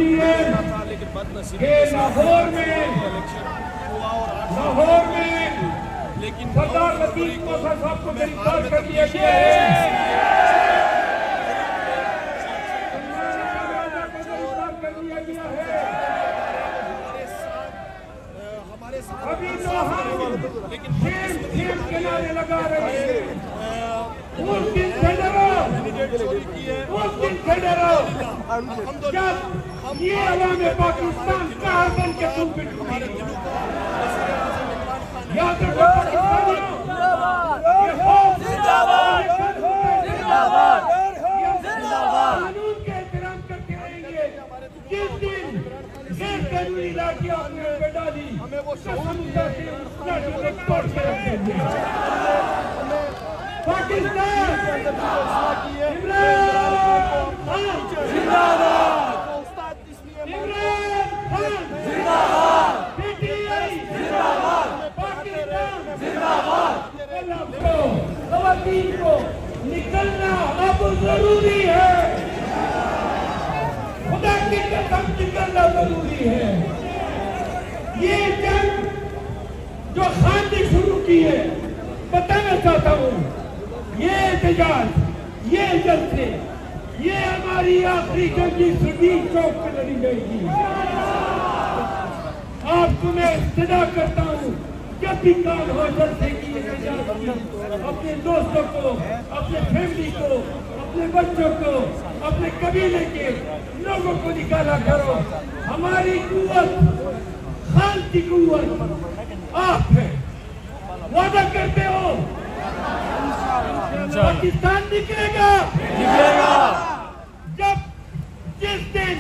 ली है कि लाहौर में सरदार लतीफ मौसा साहब को गिरफ्तार कर लिया गया है। अभी तो हम शेर के नारे लगा रहे हैं, उस दिन से डरो जब ये अवाम पाकिस्तान कहाँ बन के तुम याद रखो कानून के एहतराम करते रहेंगे। जिस दिन गैर कानूनी इलाके आपने पे डाली हमें वो पाकिस्तान खवातीन को निकलना अब जरूरी है, खुदा की कसम निकलना जरूरी है। ये जंग जो खान ने शुरू की है, बताना चाहता हूँ, ये एहतजाज, ये जलसे, ये हमारी आखिरी जंगी सुदीन चौक पे लड़ी जाएगी। आपको मैं इस्तदा करता हूँ, जब भी काम हो जलसे की अपने दोस्तों को, अपने फैमिली को, अपने बच्चों को, अपने कबीले के लोगों को निकाला करो। हमारी कुव्वत, खान की कुव्वत आप है। वादा करते हो पाकिस्तान निकलेगा जब जिस दिन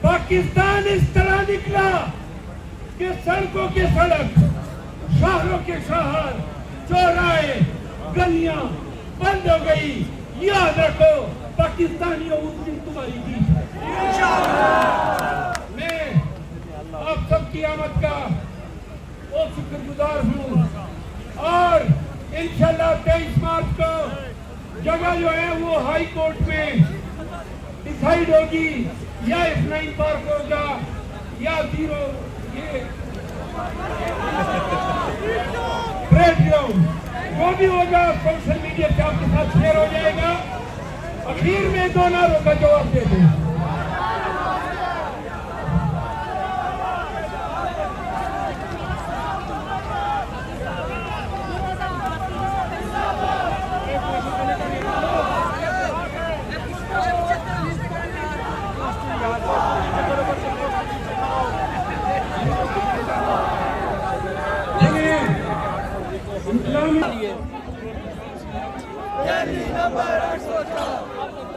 पाकिस्तान इस तरह निकला कि सड़कों के सड़क, शहरों के शहर, चौराहे, गलियां बंद हो गई। याद रखो पाकिस्तानियों, उस दिन तुम्हारी जीत है। मैं आप सबकी आमद का बहुत शुक्रगुजार हूँ और इंशाल्लाह 23 मार्च को जगह जो है वो हाई कोर्ट में डिसाइड होगी, या F9 पार्क होगा या जीरो ये ट्रेड ग्राउंड, जो भी होगा सोशल मीडिया पे आपके साथ शेयर हो जाएगा। आखिर में दो नारों का जवाब दे दें। नंबर 804